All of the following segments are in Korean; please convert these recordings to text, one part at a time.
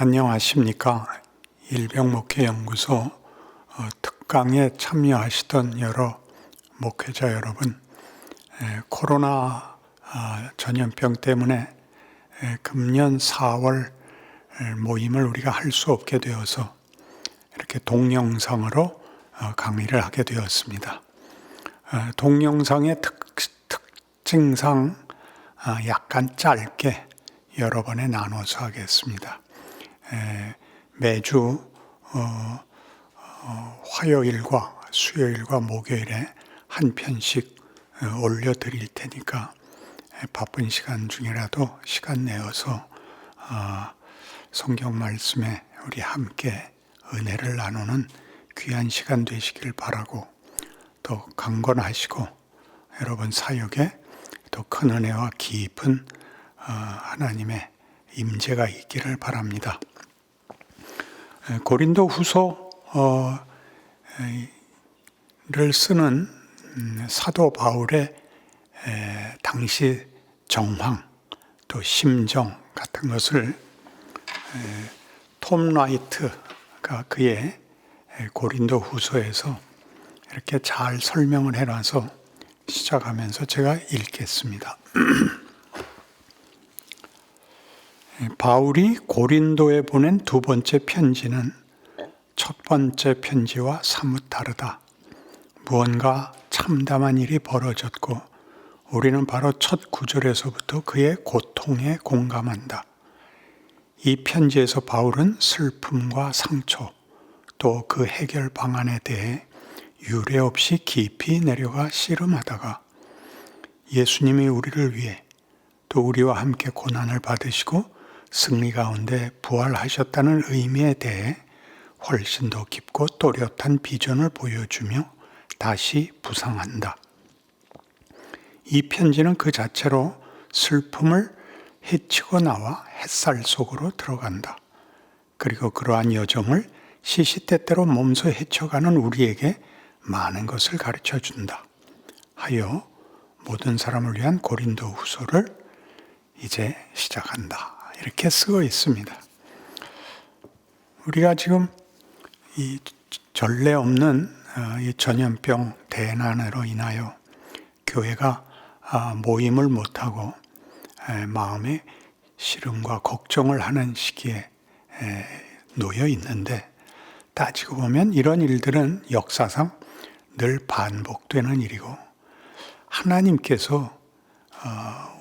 안녕하십니까. 일병목회연구소 특강에 참여하시던 여러 목회자 여러분, 코로나 전염병 때문에 금년 4월 모임을 우리가 할 수 없게 되어서 이렇게 동영상으로 강의를 하게 되었습니다. 동영상의 특징상 약간 짧게 여러 번에 나눠서 하겠습니다. 매주 화요일과 수요일과 목요일에 한 편씩 올려드릴 테니까 바쁜 시간 중이라도 시간 내어서 성경 말씀에 우리 함께 은혜를 나누는 귀한 시간 되시길 바라고, 또 강건하시고 여러분 사역에 더 큰 은혜와 깊은 하나님의 임재가 있기를 바랍니다. 고린도 후서를 쓰는 사도 바울의 당시 정황, 또 심정 같은 것을 톰 라이트가 그의 고린도 후서에서 이렇게 잘 설명을 해놔서 시작하면서 제가 읽겠습니다. 바울이 고린도에 보낸 두 번째 편지는 첫 번째 편지와 사뭇 다르다. 무언가 참담한 일이 벌어졌고 우리는 바로 첫 구절에서부터 그의 고통에 공감한다. 이 편지에서 바울은 슬픔과 상처, 또 그 해결 방안에 대해 유례 없이 깊이 내려가 씨름하다가 예수님이 우리를 위해 또 우리와 함께 고난을 받으시고 승리 가운데 부활하셨다는 의미에 대해 훨씬 더 깊고 또렷한 비전을 보여주며 다시 부상한다. 이 편지는 그 자체로 슬픔을 헤치고 나와 햇살 속으로 들어간다. 그리고 그러한 여정을 시시때때로 몸소 헤쳐가는 우리에게 많은 것을 가르쳐 준다. 하여 모든 사람을 위한 고린도 후서를 이제 시작한다. 이렇게 쓰고 있습니다. 우리가 지금 이 전례 없는 이 전염병 대난으로 인하여 교회가 모임을 못하고 마음에 시름과 걱정을 하는 시기에 놓여 있는데, 따지고 보면 이런 일들은 역사상 늘 반복되는 일이고 하나님께서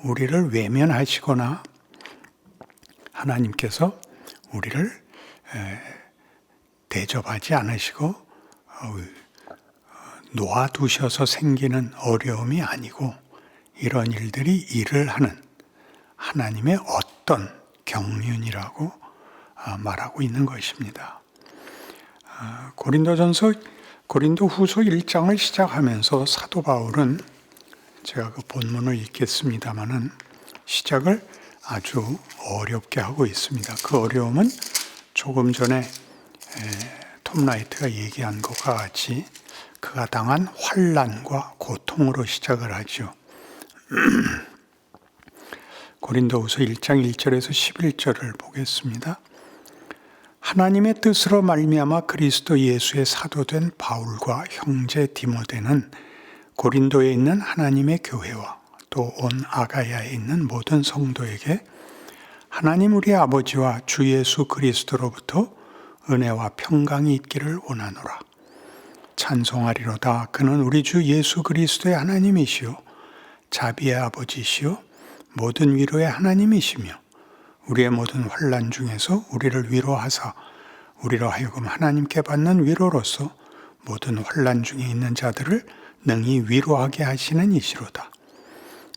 우리를 외면하시거나 하나님께서 우리를 대접하지 않으시고 놓아두셔서 생기는 어려움이 아니고 이런 일들이 일을 하는 하나님의 어떤 경륜이라고 말하고 있는 것입니다. 고린도 후서 1장을 시작하면서 사도 바울은, 제가 그 본문을 읽겠습니다마는 시작을 아주 어렵게 하고 있습니다. 그 어려움은 조금 전에 톰 라이트가 얘기한 것과 같이 그가 당한 환난과 고통으로 시작을 하죠. 고린도후서 1장 1절에서 11절을 보겠습니다. 하나님의 뜻으로 말미암아 그리스도 예수의 사도된 바울과 형제 디모데는 고린도에 있는 하나님의 교회와 또 온 아가야에 있는 모든 성도에게 하나님 우리 아버지와 주 예수 그리스도로부터 은혜와 평강이 있기를 원하노라. 찬송하리로다. 그는 우리 주 예수 그리스도의 하나님이시요 자비의 아버지시요 모든 위로의 하나님이시며 우리의 모든 환난 중에서 우리를 위로하사 우리로 하여금 하나님께 받는 위로로서 모든 환난 중에 있는 자들을 능히 위로하게 하시는 이시로다.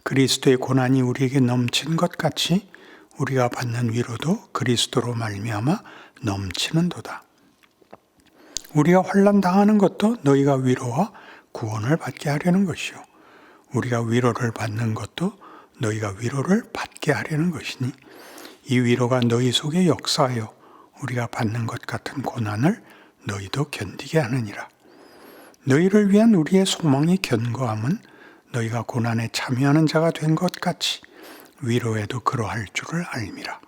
그리스도의 고난이 우리에게 넘친 것 같이 우리가 받는 위로도 그리스도로 말미암아 넘치는도다. 우리가 환난 당하는 것도 너희가 위로와 구원을 받게 하려는 것이요 우리가 위로를 받는 것도 너희가 위로를 받게 하려는 것이니 이 위로가 너희 속에 역사하여 우리가 받는 것 같은 고난을 너희도 견디게 하느니라. 너희를 위한 우리의 소망이 견고함은 너희가 고난에 참여하는 자가 된 것 같이 위로에도 그러할 줄을 알미라.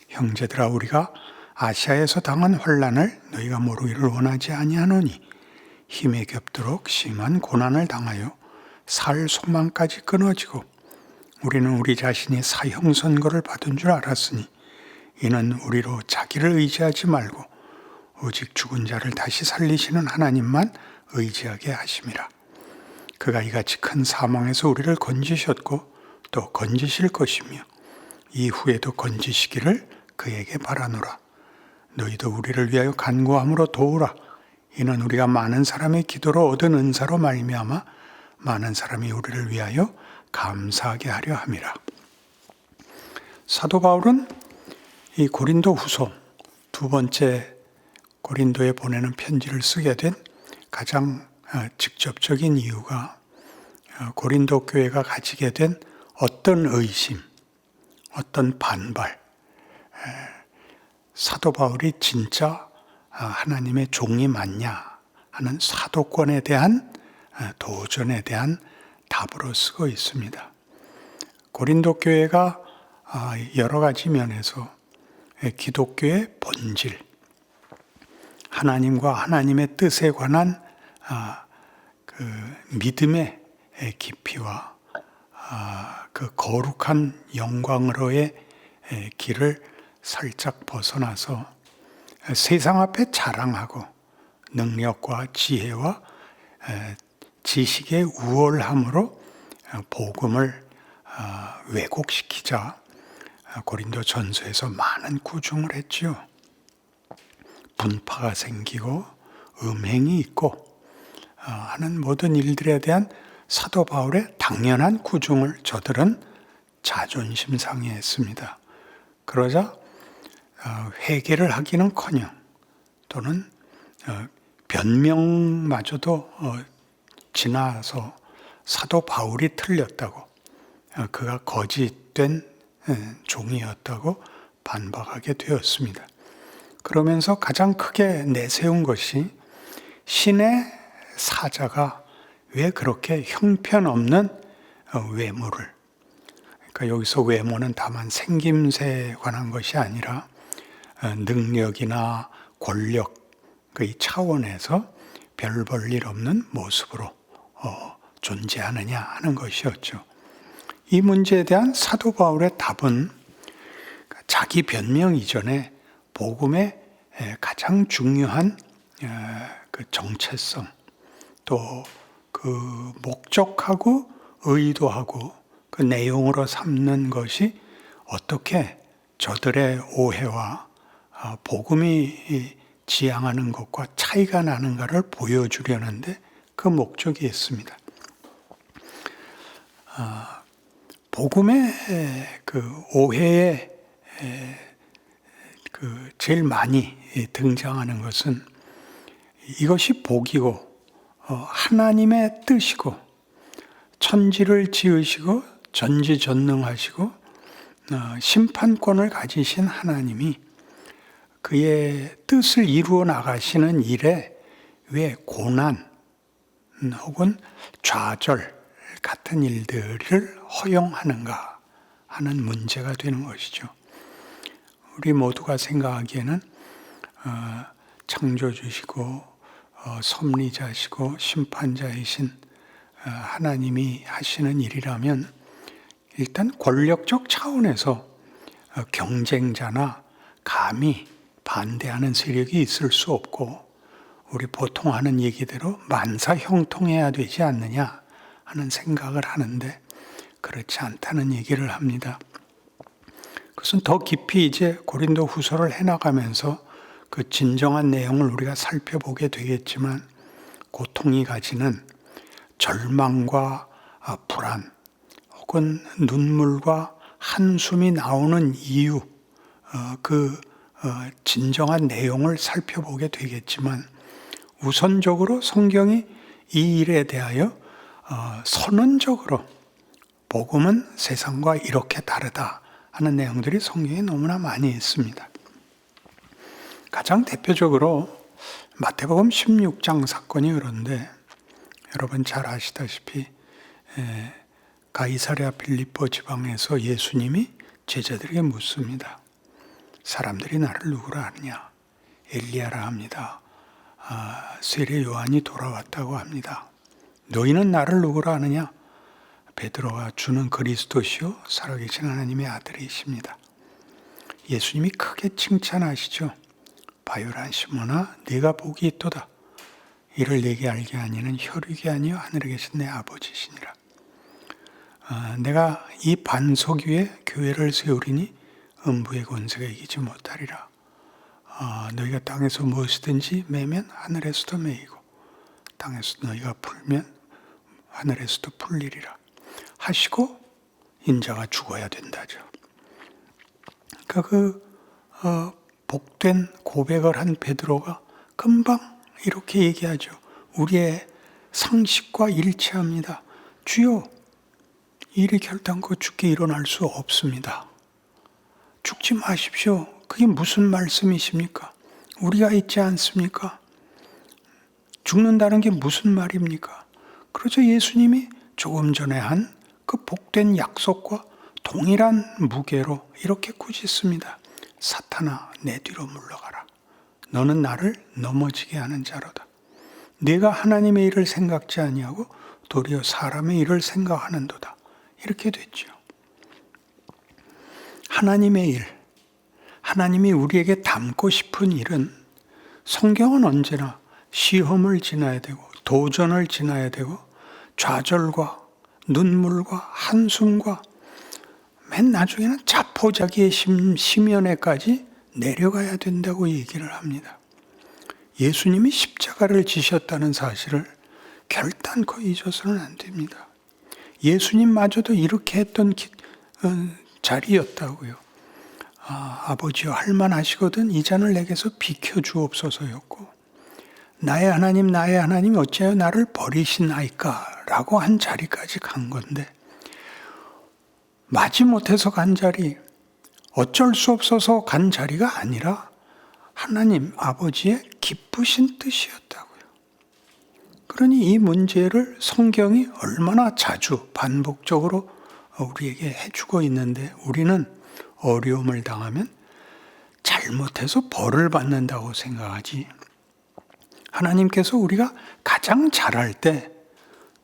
형제들아, 우리가 아시아에서 당한 환난을 너희가 모르기를 원하지 아니하노니 힘에 겹도록 심한 고난을 당하여 살 소망까지 끊어지고 우리는 우리 자신이 사형 선고를 받은 줄 알았으니 이는 우리로 자기를 의지하지 말고 오직 죽은 자를 다시 살리시는 하나님만 의지하게 하심이라. 그가 이같이 큰 사망에서 우리를 건지셨고 또 건지실 것이며 이후에도 건지시기를 그에게 바라노라. 너희도 우리를 위하여 간구함으로 도우라. 이는 우리가 많은 사람의 기도로 얻은 은사로 말미암아 많은 사람이 우리를 위하여 감사하게 하려 함이라. 사도 바울은 이 고린도 후서 두 번째 고린도에 보내는 편지를 쓰게 된 가장 직접적인 이유가 고린도 교회가 가지게 된 어떤 의심, 어떤 반발, 사도 바울이 진짜 하나님의 종이 맞냐 하는 사도권에 대한 도전에 대한 답으로 쓰고 있습니다. 고린도 교회가 여러 가지 면에서 기독교의 본질, 하나님과 하나님의 뜻에 관한 그 믿음의 깊이와 그 거룩한 영광으로의 길을 살짝 벗어나서 세상 앞에 자랑하고 능력과 지혜와 지식의 우월함으로 복음을 왜곡시키자 고린도 전서에서 많은 구중을 했지요. 분파가 생기고 음행이 있고 하는 모든 일들에 대한 사도 바울의 당연한 구중을 저들은 자존심 상해했습니다. 그러자 회개를 하기는커녕 또는 변명마저도 지나서 사도 바울이 틀렸다고, 그가 거짓된 종이었다고 반박하게 되었습니다. 그러면서 가장 크게 내세운 것이 신의 사자가 왜 그렇게 형편없는 외모를, 그러니까 여기서 외모는 다만 생김새에 관한 것이 아니라 능력이나 권력 그 차원에서 별 볼 일 없는 모습으로 존재하느냐 하는 것이었죠. 이 문제에 대한 사도 바울의 답은 자기 변명 이전에 복음의 가장 중요한 그 정체성, 또 그 목적하고 의도하고 그 내용으로 삼는 것이 어떻게 저들의 오해와 복음이 지향하는 것과 차이가 나는가를 보여주려는데 그 목적이 있습니다. 복음의 그 오해에 그 제일 많이 등장하는 것은 이것이 복이고 하나님의 뜻이고 천지를 지으시고 전지전능하시고 심판권을 가지신 하나님이 그의 뜻을 이루어 나가시는 일에 왜 고난 혹은 좌절 같은 일들을 허용하는가 하는 문제가 되는 것이죠. 우리 모두가 생각하기에는 창조주시고 섭리자시고 심판자이신 하나님이 하시는 일이라면 일단 권력적 차원에서 경쟁자나 감히 반대하는 세력이 있을 수 없고 우리 보통 하는 얘기대로 만사형통해야 되지 않느냐 하는 생각을 하는데 그렇지 않다는 얘기를 합니다. 그것은 더 깊이 이제 고린도 후서를 해나가면서 그 진정한 내용을 우리가 살펴보게 되겠지만 고통이 가지는 절망과 불안 혹은 눈물과 한숨이 나오는 이유, 진정한 내용을 살펴보게 되겠지만 우선적으로 성경이 이 일에 대하여 선언적으로 복음은 세상과 이렇게 다르다 하는 내용들이 성경에 너무나 많이 있습니다. 가장 대표적으로 마태복음 16장 사건이 그런데 여러분 잘 아시다시피 가이사랴 빌립보 지방에서 예수님이 제자들에게 묻습니다. 사람들이 나를 누구라 하느냐? 엘리야라 합니다. 세례 요한이 돌아왔다고 합니다. 너희는 나를 누구라 하느냐? 베드로가 주는 그리스도시요 살아계신 하나님의 아들이십니다. 예수님이 크게 칭찬하시죠. 바요란 시몬아 네가 복이 있도다. 이를 내게 알게 하니는 혈육이 아니요 하늘에 계신 내 아버지시니라. 내가 이 반석 위에 교회를 세우리니 음부의 권세가 이기지 못하리라. 너희가 땅에서 무엇이든지 매면 하늘에서도 매이고 땅에서 너희가 풀면 하늘에서도 풀리리라 하시고 인자가 죽어야 된다죠. 그러니까 복된 고백을 한 베드로가 금방 이렇게 얘기하죠. 우리의 상식과 일치합니다. 주여, 일이 결단코 죽게 일어날 수 없습니다. 죽지 마십시오. 그게 무슨 말씀이십니까? 우리가 있지 않습니까? 죽는다는 게 무슨 말입니까? 그래서 예수님이 조금 전에 한 그 복된 약속과 동일한 무게로 이렇게 꾸짖습니다. 사탄아, 내 뒤로 물러가라. 너는 나를 넘어지게 하는 자로다. 네가 하나님의 일을 생각지 아니하고 도리어 사람의 일을 생각하는도다. 이렇게 됐죠. 하나님의 일, 하나님이 우리에게 담고 싶은 일은 성경은 언제나 시험을 지나야 되고 도전을 지나야 되고 좌절과 눈물과 한숨과 맨 나중에는 자포자기의 심연에까지 내려가야 된다고 얘기를 합니다. 예수님이 십자가를 지셨다는 사실을 결단코 잊어서는 안 됩니다. 예수님마저도 이렇게 했던 자리였다고요. 아버지여 할만하시거든 이 잔을 내게서 비켜주옵소서였고 나의 하나님 어찌하여 나를 버리시나이까 라고 한 자리까지 간 건데 마지못해서 간 자리, 어쩔 수 없어서 간 자리가 아니라 하나님 아버지의 기쁘신 뜻이었다고요. 그러니 이 문제를 성경이 얼마나 자주 반복적으로 우리에게 해주고 있는데 우리는 어려움을 당하면 잘못해서 벌을 받는다고 생각하지. 하나님께서 우리가 가장 잘할 때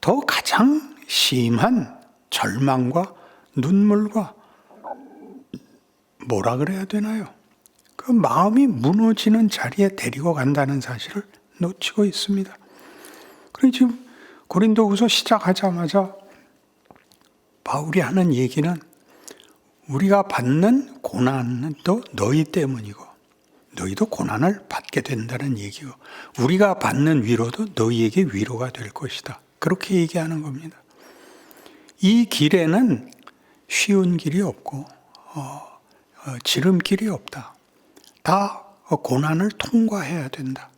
더 가장 심한 절망과 눈물과 뭐라 그래야 되나요? 그 마음이 무너지는 자리에 데리고 간다는 사실을 놓치고 있습니다. 그리고 지금 고린도후서 시작하자마자 바울이 하는 얘기는 우리가 받는 고난은 또 너희 때문이고 너희도 고난을 받게 된다는 얘기고 우리가 받는 위로도 너희에게 위로가 될 것이다. 그렇게 얘기하는 겁니다. 이 길에는 쉬운 길이 없고 지름길이 없다. 다 고난을 통과해야 된다.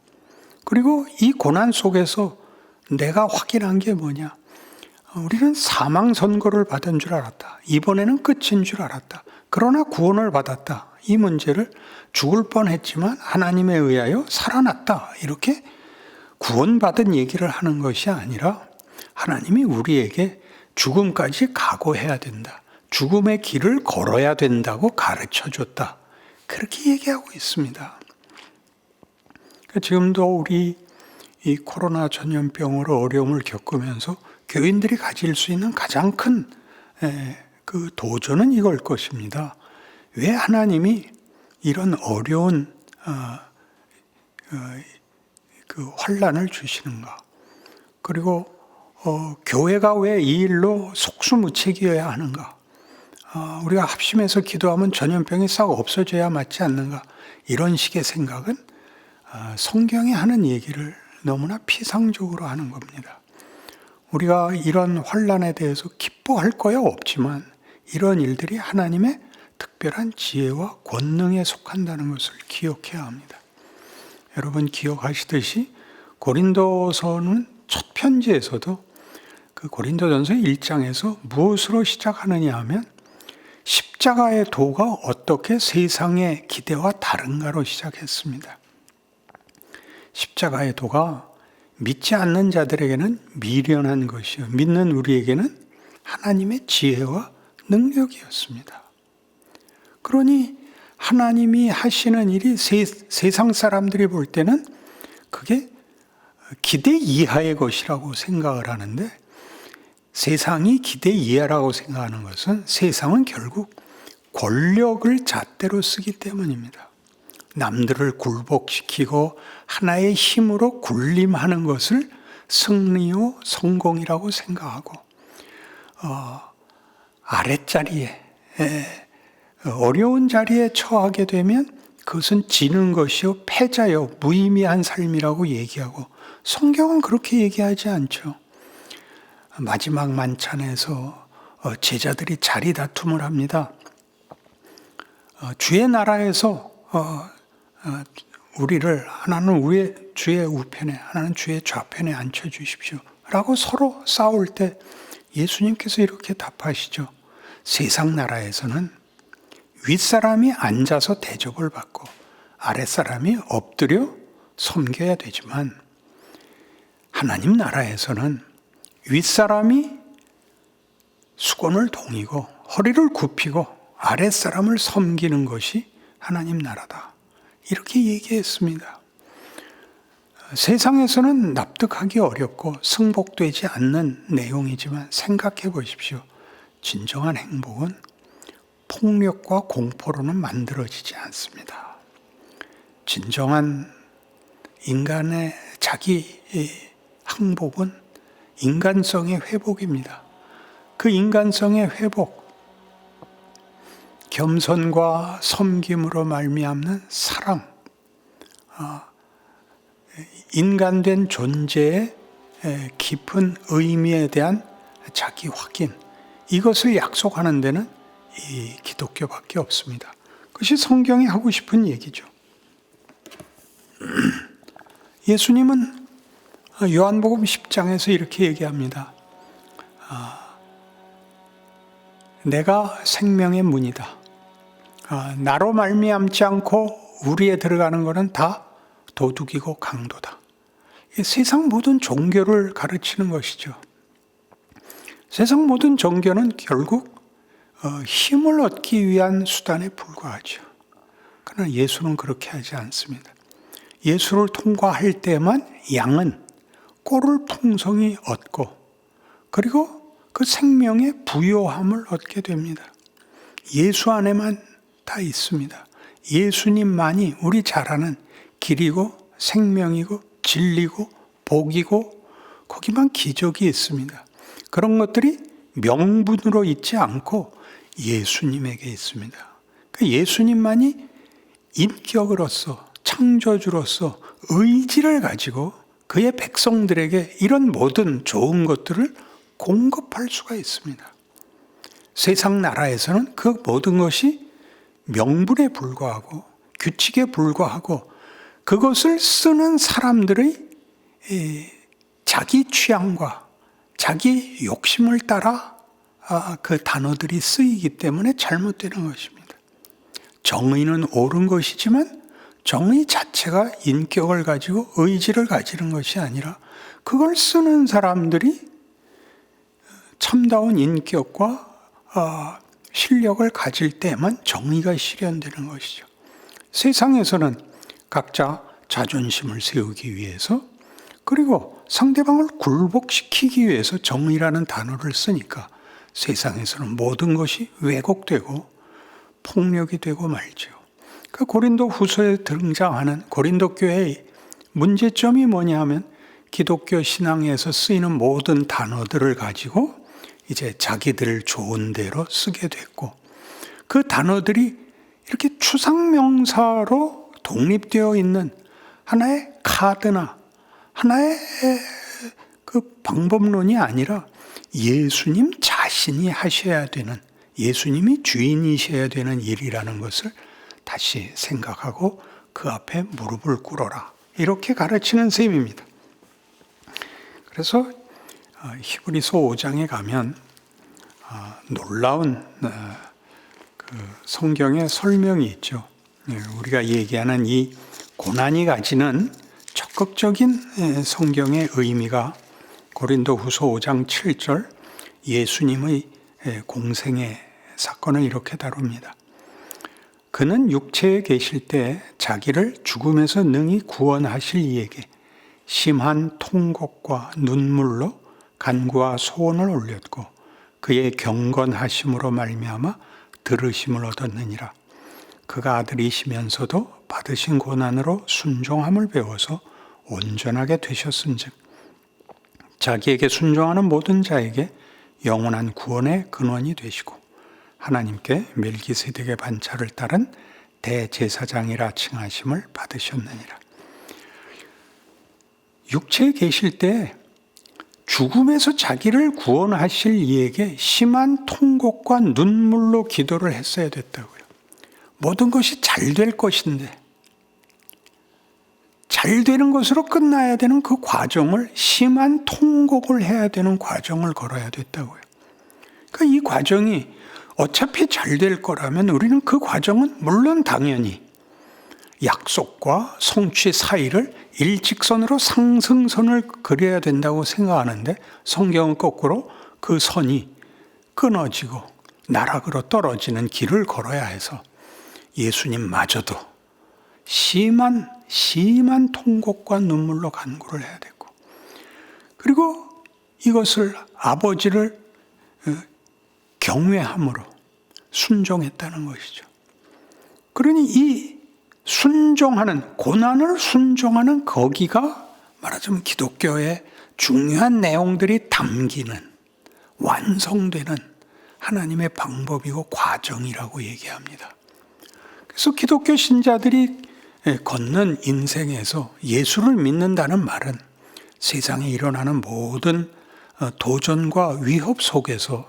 그리고 이 고난 속에서 내가 확인한 게 뭐냐? 우리는 사망 선고를 받은 줄 알았다. 이번에는 끝인 줄 알았다. 그러나 구원을 받았다. 이 문제를 죽을 뻔했지만 하나님에 의하여 살아났다. 이렇게 구원받은 얘기를 하는 것이 아니라 하나님이 우리에게 죽음까지 각오해야 된다. 죽음의 길을 걸어야 된다고 가르쳐줬다. 그렇게 얘기하고 있습니다. 지금도 우리 이 코로나 전염병으로 어려움을 겪으면서 교인들이 가질 수 있는 가장 큰 그 도전은 이걸 것입니다. 왜 하나님이 이런 어려운 그 환난을 주시는가? 그리고 교회가 왜 이 일로 속수무책이어야 하는가? 우리가 합심해서 기도하면 전염병이 싹 없어져야 맞지 않는가? 이런 식의 생각은 성경이 하는 얘기를 너무나 피상적으로 하는 겁니다. 우리가 이런 환난에 대해서 기뻐할 거야 없지만 이런 일들이 하나님의 특별한 지혜와 권능에 속한다는 것을 기억해야 합니다. 여러분 기억하시듯이 고린도서는 첫 편지에서도 그 고린도전서 1장에서 무엇으로 시작하느냐 하면 십자가의 도가 어떻게 세상의 기대와 다른가로 시작했습니다. 십자가의 도가 믿지 않는 자들에게는 미련한 것이요 믿는 우리에게는 하나님의 지혜와 능력이었습니다. 그러니 하나님이 하시는 일이 세상 사람들이 볼 때는 그게 기대 이하의 것이라고 생각을 하는데, 세상이 기대 이하라고 생각하는 것은 세상은 결국 권력을 잣대로 쓰기 때문입니다. 남들을 굴복시키고 하나의 힘으로 군림하는 것을 승리요 성공이라고 생각하고, 아랫자리에 어려운 자리에 처하게 되면 그것은 지는 것이요 패자요 무의미한 삶이라고 얘기하고, 성경은 그렇게 얘기하지 않죠. 마지막 만찬에서 제자들이 자리 다툼을 합니다. 주의 나라에서 우리를 하나는 주의 우편에, 하나는 주의 좌편에 앉혀주십시오 라고 서로 싸울 때 예수님께서 이렇게 답하시죠. 세상 나라에서는 윗사람이 앉아서 대접을 받고 아랫사람이 엎드려 섬겨야 되지만, 하나님 나라에서는 윗사람이 수건을 동이고 허리를 굽히고 아랫사람을 섬기는 것이 하나님 나라다. 이렇게 얘기했습니다. 세상에서는 납득하기 어렵고 승복되지 않는 내용이지만 생각해 보십시오. 진정한 행복은 폭력과 공포로는 만들어지지 않습니다. 진정한 인간의 자기 항복은 인간성의 회복입니다. 그 인간성의 회복, 겸손과 섬김으로 말미암는 사랑, 인간된 존재의 깊은 의미에 대한 자기 확인, 이것을 약속하는 데는 이 기독교밖에 없습니다. 그것이 성경이 하고 싶은 얘기죠. 예수님은 요한복음 10장에서 이렇게 얘기합니다. 내가 생명의 문이다. 나로 말미암지 않고 우리에 들어가는 것은 다 도둑이고 강도다. 세상 모든 종교를 가르치는 것이죠. 세상 모든 종교는 결국 힘을 얻기 위한 수단에 불과하죠. 그러나 예수는 그렇게 하지 않습니다. 예수를 통과할 때만 양은 꼴을 풍성히 얻고, 그리고 그 생명의 부요함을 얻게 됩니다. 예수 안에만 다 있습니다. 예수님만이 우리 잘 아는 길이고 생명이고 진리고 복이고, 거기만 기적이 있습니다. 그런 것들이 명분으로 있지 않고 예수님에게 있습니다. 예수님만이 인격으로서, 창조주로서 의지를 가지고 그의 백성들에게 이런 모든 좋은 것들을 공급할 수가 있습니다. 세상 나라에서는 그 모든 것이 명분에 불과하고 규칙에 불과하고, 그것을 쓰는 사람들의 자기 취향과 자기 욕심을 따라 그 단어들이 쓰이기 때문에 잘못되는 것입니다. 정의는 옳은 것이지만 정의 자체가 인격을 가지고 의지를 가지는 것이 아니라, 그걸 쓰는 사람들이 참다운 인격과 실력을 가질 때만 정의가 실현되는 것이죠. 세상에서는 각자 자존심을 세우기 위해서, 그리고 상대방을 굴복시키기 위해서 정의라는 단어를 쓰니까 세상에서는 모든 것이 왜곡되고 폭력이 되고 말죠. 그 고린도 후서에 등장하는 고린도 교회의 문제점이 뭐냐 하면, 기독교 신앙에서 쓰이는 모든 단어들을 가지고 이제 자기들 좋은 대로 쓰게 됐고, 그 단어들이 이렇게 추상명사로 독립되어 있는 하나의 카드나 하나의 그 방법론이 아니라 예수님 자신이 하셔야 되는, 예수님이 주인이셔야 되는 일이라는 것을 다시 생각하고 그 앞에 무릎을 꿇어라, 이렇게 가르치는 셈입니다. 그래서 히브리서 5장에 가면 놀라운 그 성경의 설명이 있죠. 우리가 얘기하는 이 고난이 가지는 적극적인 성경의 의미가 고린도후서 5장 7절 예수님의 공생의 사건을 이렇게 다룹니다. 그는 육체에 계실 때 자기를 죽음에서 능히 구원하실 이에게 심한 통곡과 눈물로 간구와 소원을 올렸고 그의 경건하심으로 말미암아 들으심을 얻었느니라. 그가 아들이시면서도 받으신 고난으로 순종함을 배워서 온전하게 되셨은즉 자기에게 순종하는 모든 자에게 영원한 구원의 근원이 되시고 하나님께 멜기세덱의 반차를 따른 대제사장이라 칭하심을 받으셨느니라. 육체에 계실 때 죽음에서 자기를 구원하실 이에게 심한 통곡과 눈물로 기도를 했어야 됐다고요. 모든 것이 잘 될 것인데 잘 되는 것으로 끝나야 되는 그 과정을 심한 통곡을 해야 되는 과정을 걸어야 됐다고요. 그러니까 이 과정이 어차피 잘 될 거라면 우리는 그 과정은 물론 당연히 약속과 성취 사이를 일직선으로 상승선을 그려야 된다고 생각하는데 성경은 거꾸로 그 선이 끊어지고 나락으로 떨어지는 길을 걸어야 해서 예수님마저도 심한 통곡과 눈물로 간구를 해야 됐고 그리고 이것을 아버지를 경외함으로 순종했다는 것이죠. 그러니 이 순종하는, 고난을 순종하는 거기가 말하자면 기독교의 중요한 내용들이 담기는, 완성되는 하나님의 방법이고 과정이라고 얘기합니다. 그래서 기독교 신자들이 걷는 인생에서 예수를 믿는다는 말은 세상에 일어나는 모든 도전과 위협 속에서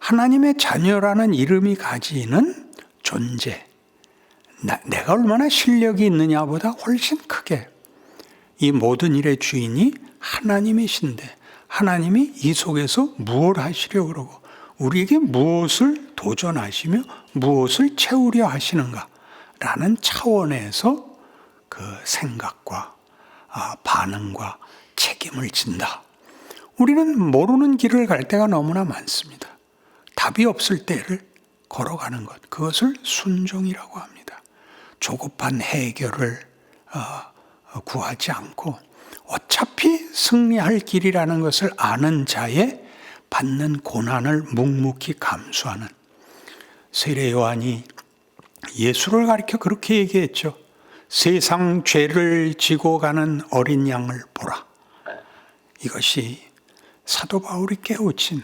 하나님의 자녀라는 이름이 가지는 존재, 내가 얼마나 실력이 있느냐보다 훨씬 크게 이 모든 일의 주인이 하나님이신데 하나님이 이 속에서 무엇을 하시려고 그러고 우리에게 무엇을 도전하시며 무엇을 채우려 하시는가 라는 차원에서 그 생각과 반응과 책임을 진다. 우리는 모르는 길을 갈 때가 너무나 많습니다. 답이 없을 때를 걸어가는 것, 그것을 순종이라고 합니다. 조급한 해결을 구하지 않고 어차피 승리할 길이라는 것을 아는 자의 받는 고난을 묵묵히 감수하는, 세례 요한이 예수를 가리켜 그렇게 얘기했죠. 세상 죄를 지고 가는 어린 양을 보라. 이것이 사도 바울이 깨우친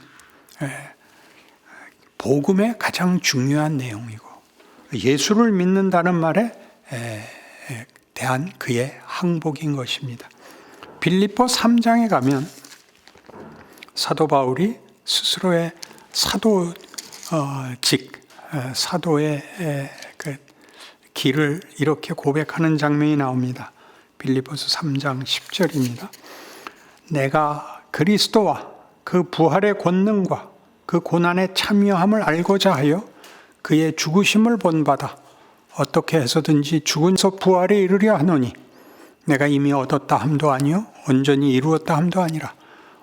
복음의 가장 중요한 내용이고 예수를 믿는다는 말에 대한 그의 항복인 것입니다. 빌립보 3장에 가면 사도 바울이 스스로의 사도의 그 길을 이렇게 고백하는 장면이 나옵니다. 빌립보서 3장 10절입니다. 내가 그리스도와 그 부활의 권능과 그 고난에 참여함을 알고자 하여 그의 죽으심을 본받아 어떻게 해서든지 죽은서 부활에 이르려 하노니 내가 이미 얻었다 함도 아니요 온전히 이루었다 함도 아니라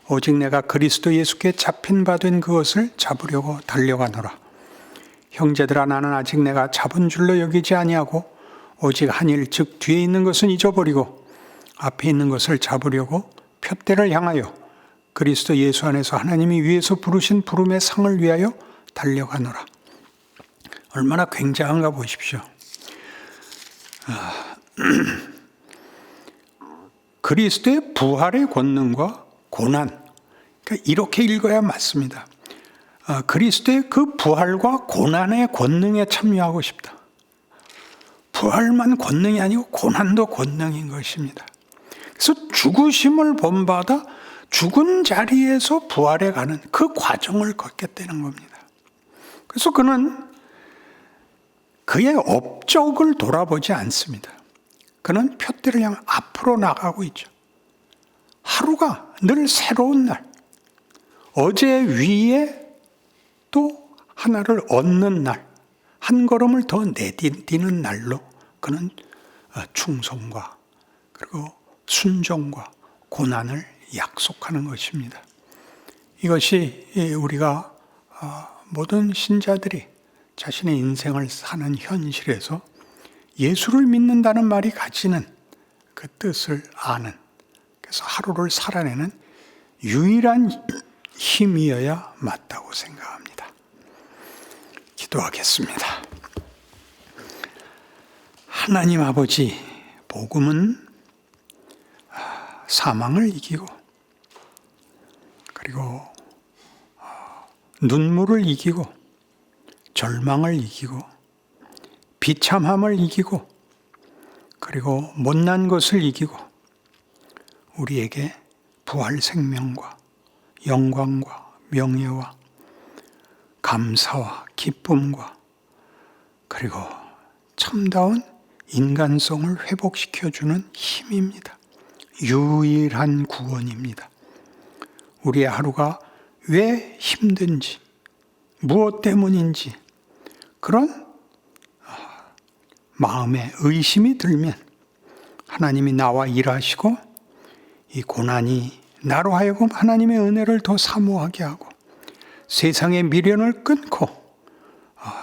오직 내가 그리스도 예수께 잡힌 바 된 그것을 잡으려고 달려가노라. 형제들아 나는 아직 내가 잡은 줄로 여기지 아니하고 오직 한 일 즉 뒤에 있는 것은 잊어버리고 앞에 있는 것을 잡으려고 푯대를 향하여 그리스도 예수 안에서 하나님이 위에서 부르신 부름의 상을 위하여 달려가노라. 얼마나 굉장한가 보십시오. 그리스도의 부활의 권능과 고난, 그러니까 이렇게 읽어야 맞습니다. 그리스도의 그 부활과 고난의 권능에 참여하고 싶다. 부활만 권능이 아니고 고난도 권능인 것입니다. 그래서 죽으심을 본받아 죽은 자리에서 부활해 가는 그 과정을 걷겠다는 겁니다. 그래서 그는 그의 업적을 돌아보지 않습니다. 그는 푯대를 향해 앞으로 나가고 있죠. 하루가 늘 새로운 날, 어제 위에 또 하나를 얻는 날, 한 걸음을 더 내디디는 날로 그는 충성과 그리고 순종과 고난을 약속하는 것입니다. 이것이 우리가 모든 신자들이 자신의 인생을 사는 현실에서 예수를 믿는다는 말이 가지는 그 뜻을 아는, 그래서 하루를 살아내는 유일한 힘이어야 맞다고 생각합니다. 기도하겠습니다. 하나님 아버지, 복음은 사망을 이기고 그리고 눈물을 이기고 절망을 이기고 비참함을 이기고 그리고 못난 것을 이기고 우리에게 부활 생명과 영광과 명예와 감사와 기쁨과 그리고 참다운 인간성을 회복시켜주는 힘입니다. 유일한 구원입니다. 우리의 하루가 왜 힘든지, 무엇 때문인지 그런 마음에 의심이 들면 하나님이 나와 일하시고 이 고난이 나로 하여금 하나님의 은혜를 더 사모하게 하고 세상의 미련을 끊고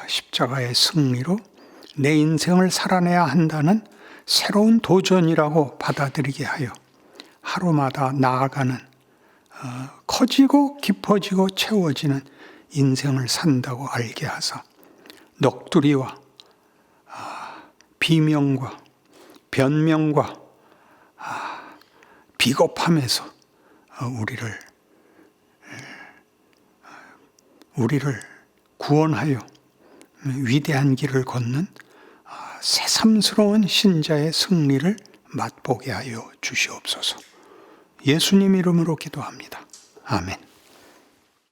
십자가의 승리로 내 인생을 살아내야 한다는 새로운 도전이라고 받아들이게 하여 하루마다 나아가는 커지고 깊어지고 채워지는 인생을 산다고 알게 하사 넋두리와 비명과 변명과 비겁함에서 우리를 구원하여 위대한 길을 걷는 새삼스러운 신자의 승리를 맛보게 하여 주시옵소서. 예수님 이름으로 기도합니다. 아멘.